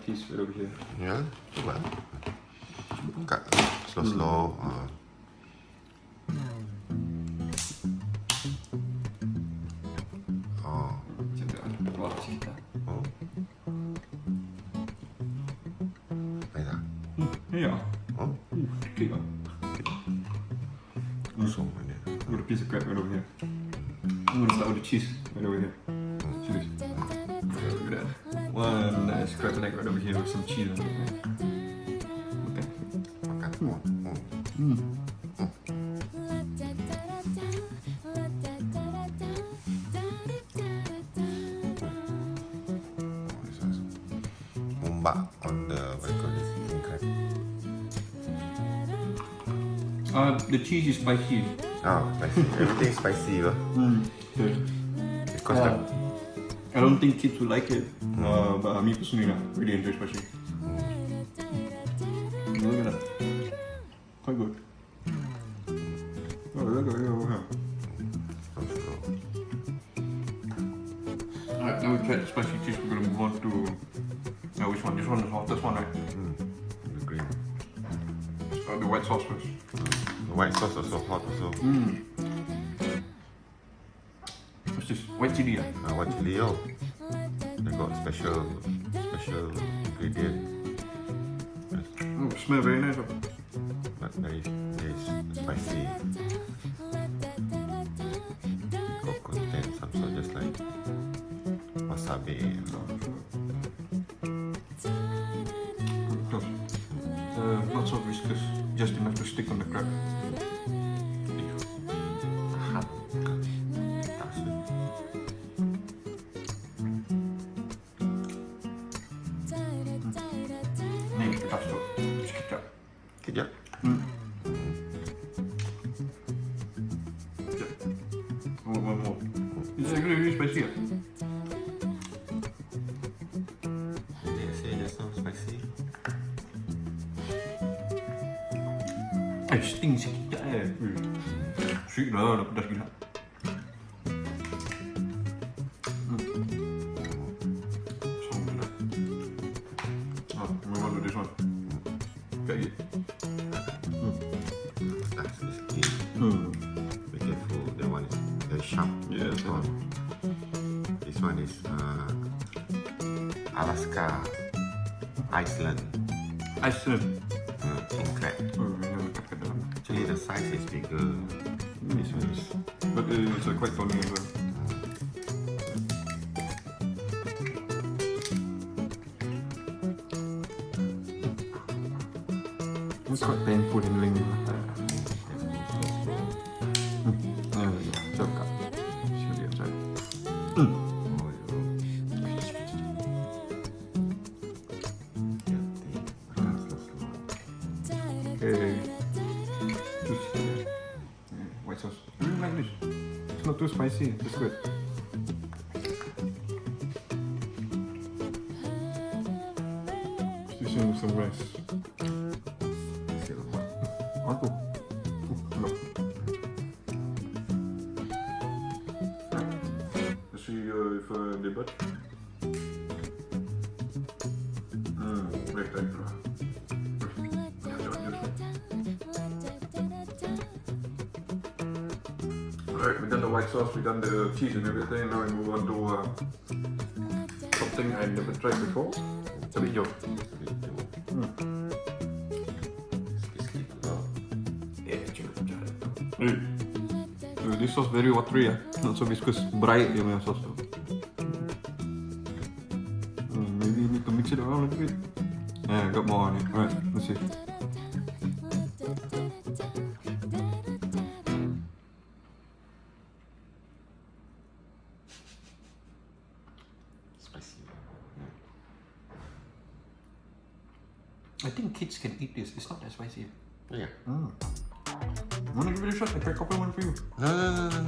piece right over here. Ya, coba. Cut slow-slow. Oh. Macam wah sikit lah. Oh. Baiklah. Ya. Oh. Sikit lah. Kosong mana? Got a piece of crab right over here. I'm gonna start with the cheese right over here. Serious. Look at that. One nice crab leg right over here with some cheese on it. Okay. Makan. This one's Mumbak on the what you call this king crab. The cheese is spicy. Oh, spicy. Everything is spicy, lah. Good. Because the I don't think kids will like it, but me personally, I really enjoy spicy. Look at that. Quite good. Oh, look at it over here. Alright, now we tried the spicy cheese, we're gonna move on to which one? This one is the hottest one, right? the green. The white sauce first. The white sauce also hot also. What's this? White chili, White chili, oh. They got special ingredient. Smell very nice. But very spicy. Got contain some sort just like wasabi. Not so viscous, just enough to stick on the crab. Hot. Tak sweet. Ni kita stop. Sekejap. Kejap. One more. It's actually really spicy. They say just now spicy. Sting sikit je. Sweet lah, dah pedas gila. Move on to this one. Kat gigi. That's risky. Be careful. That one is very sharp. Yeah, This one. This one is Alaska, Iceland, Iceland. king crab. Kat dalam. Actually, the size is bigger. This one is. But it's quite toning as well. It's quite painful handling. Cakap. Saya lihat saya. Okay. White sauce. I really like this. It's not too spicy. It's good. Just using some rice. Aku. No. Let's see if they butt. Rectangular. Alright, we done the white sauce, we done the cheese and everything. Now we move on to something I never tried before. Sabi jo. This sauce very watery, not so viscous. Bright dia punya sauce tu. Maybe you need to mix it around a little bit. Yeah, got more on it. Alright, let's see. Spicy. I think kids can eat this. It's not that spicy. Yeah. Wanna give it a shot? I can copy one for you. No.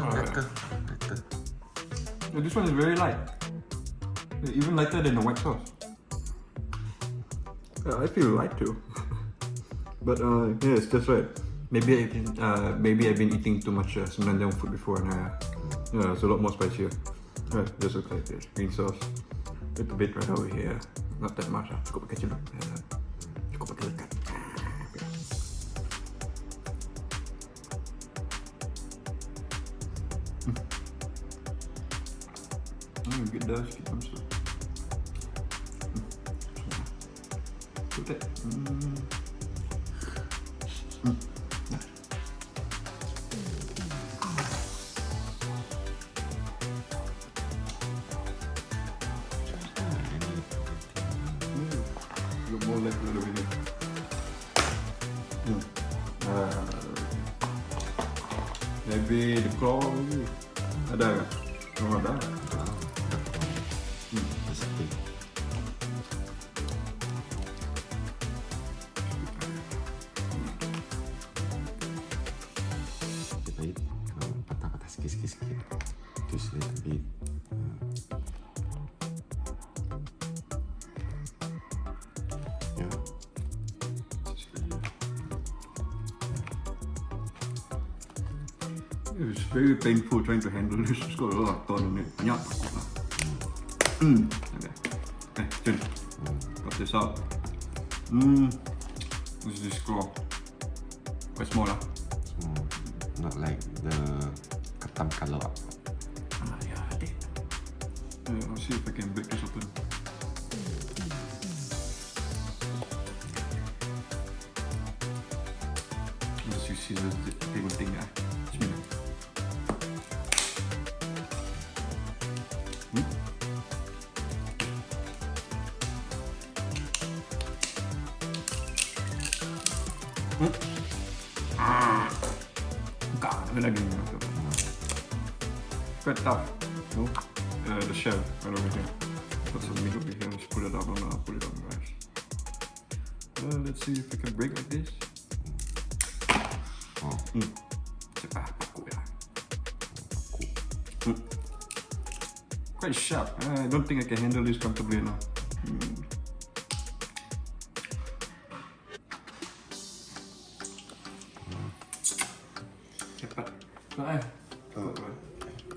Alright. Better. Yeah, this one is very light. Even lighter than the white sauce. Yeah, I feel light too. But yeah, it's just right. Maybe I've been eating too much Semenanjung food before, and yeah, it's a lot more spicier. Right, just look like this. Green sauce, little bit right over here. Not that much lah, cukup pakai celup. Cukup pakai lekat. Gede sikit masuk. Betul. More like a little bit here. Maybe the claw maybe. Ada nggak? Oh, ada. Pasti. Kita it patah-patah sikit-sikit. Just a little bit. Yeah. It was very painful trying to handle this. It's got a lot of thorn in it. Banyak takut lah. Okay, Jun. Got this out. This is this claw. Quite small lah. Not like the ketam color. Yeah, I did. I'll see if I can break this open. Just use scissors to take one thing lah. Bismillah. Buka lagi. Quite tough. No? The shell right over here. Got some meat over here. Let's put it out on the rice. Let's see if I can break like this. Paku ya. Quite sharp. I don't think I can handle this comfortably now. Cepat.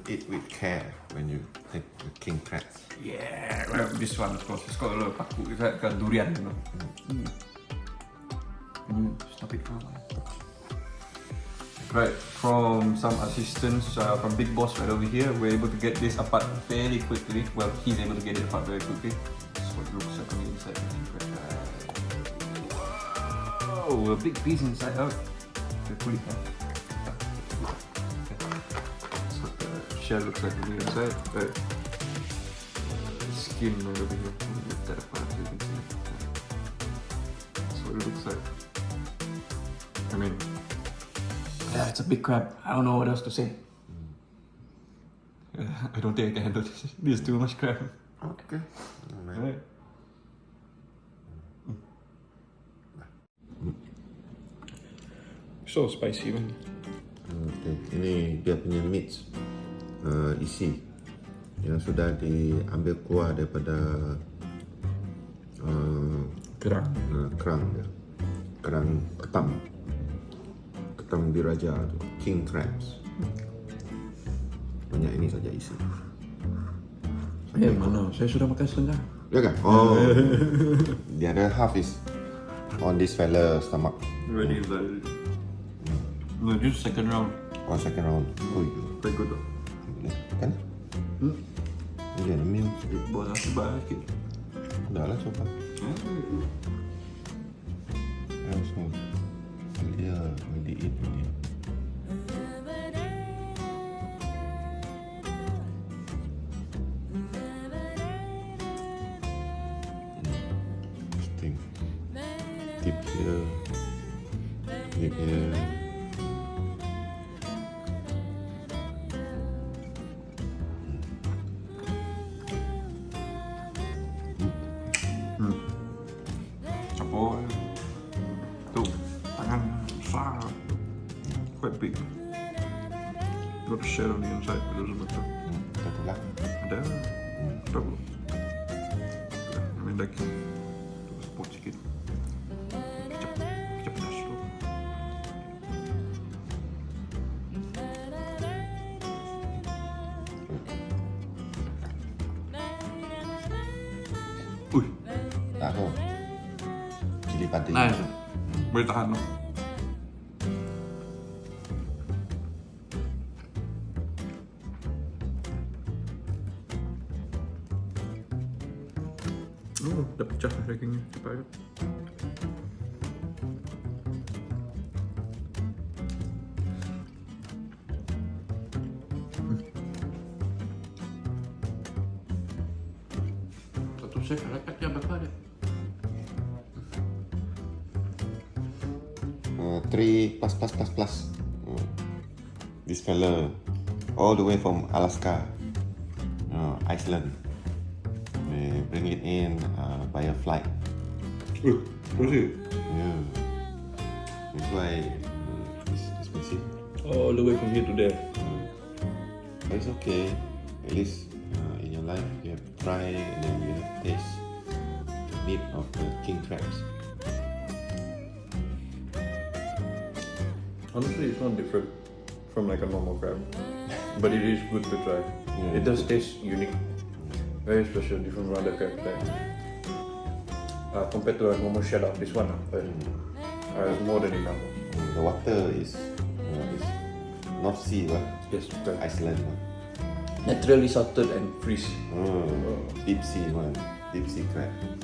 Eat with care when you take the king crabs. Yeah, right. This one of course. It's got a lot of paku. It's like a durian, you know. Stop it for a while. Right, from some assistance from Big Boss right over here, we're able to get this apart fairly quickly. Well, he's able to get it apart very quickly. This is what it looks like on the inside. Whoa, a big piece inside out. Okay, pull it out. That's what the shell looks like on the inside. Right. Skin right over here. Lift that apart so you can see. That's what it looks like. I mean, yeah, it's a big crab. I don't know what else to say. I don't think I can handle this. This is too much crab. Okay. Right. So spicy man. Okay. Ini dia punya meat isi yang sudah diambil keluar daripada Kerang. kerang dia. Kerang ketam diraja tu, king crabs. Banyak ini saja isi. Mana? Saya sudah makan setengah. Ya kan? Oh. The other half is on this fella stomach. Ready that. No, just second round. Oh, second round. Ui, Quite good though. kan? Ini ada meal. Buat nasi banyak sikit. Dah lah coba. So, yeah, when they eat ini. Interesting. Tip here. Tip here. Campur. Tuh, tangan besar. Quite big. Got a shell on the inside, but it doesn't look like. Satu lah. Ada. Ada belum? I mean like, tuh support sikit. Kecap pedas tu. Ui, padi. Nice. Boleh tahan tu. Oh, dah pecah dagingnya. Cepat aja. Satu set rakat je berapa dia? 3 plus. This fella, all the way from Alaska, Iceland. They bring it in by a flight. Terus sih? Yeah. That's why it's expensive. All the way from here to there. But it's okay. At least in your life you have to try and then you have to taste the meat of the king crabs. Honestly, it's not different from like a normal crab, but it is good to try. Yeah. It does taste unique, very special, different from other crabs. Compared to a normal shell-out, this one is more than enough. The water is North Sea, right? Yes, correct. Iceland. Naturally salted and freeze. Deep sea one, deep sea crab. Deep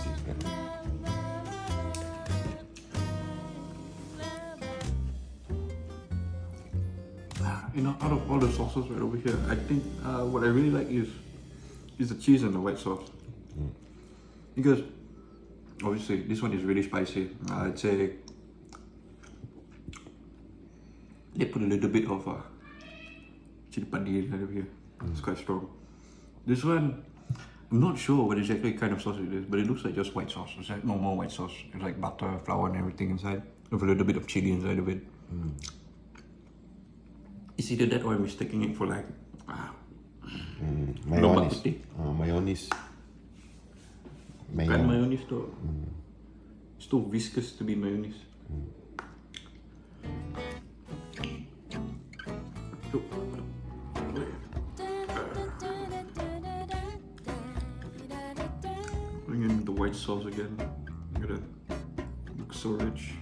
sea crab. You know, out of all the sauces right over here, I think what I really like is the cheese and the white sauce. Because obviously this one is really spicy. I'd say they put a little bit of chili padi over here. It's quite strong. This one, I'm not sure what exactly kind of sauce it is, but it looks like just white sauce. It's like normal white sauce. It's like butter, flour, and everything inside, with a little bit of chili inside of it. It's either that or I'm mistaking it for like lemak Mayonnaise. putih. Mayonnaise. Kan mayonnaise tu. It's too viscous to be mayonnaise. Bring in the white sauce again. Look at that. Looks so rich.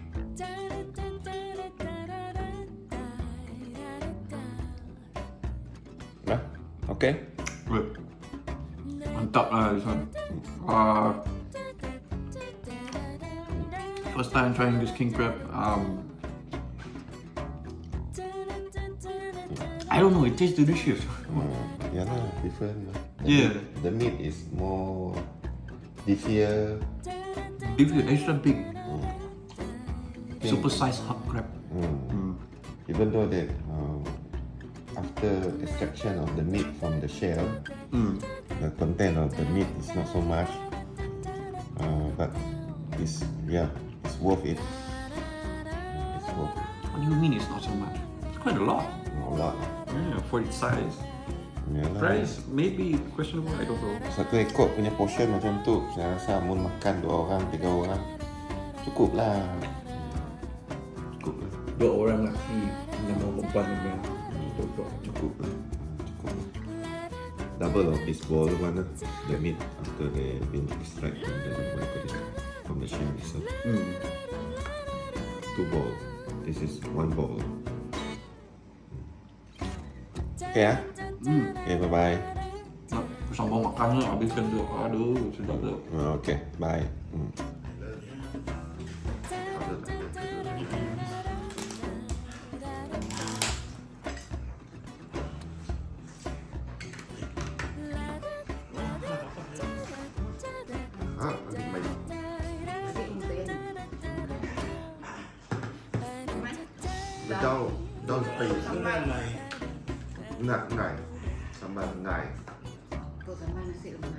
Okay. Good. Mantap lah this one. First time trying this king crab. I don't know, it tastes delicious. Yeah lah, different. Yeah. The meat is more beefier. Beef is extra big. Super sized hub crab. Even though that after extraction of the meat from the shell, the content of the meat is not so much, but it's worth it. It's worth it. What do you mean it's not so much? It's quite a lot. A lot. Yeah, for its size. Yalah. Price maybe questionable, I don't know. Satu ekor punya portion macam tu, saya rasa mun makan 2 orang, 3 orang, cukup lah. Cukup lah. 2 orang lelaki dengan perempuan dengan Cukup lah. Cukup lah. Double of this ball one lah. The meat after they been extract from the from the shell itself. 2 ball. This is 1 ball. Okay ah. Okay, bye bye. sambal makannya habiskan tu. Aduh, sedap tu. Okay, bye. Daun spray. Ngai. Sambal ngai. Kau sambal nasi lemak.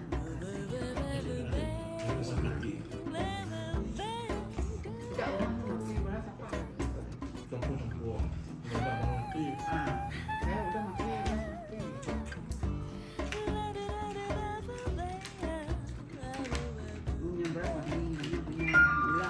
Tidak orang tu nasi berapa apa? Campur. Saya udah makan. Yang berapa ni? Yang gula.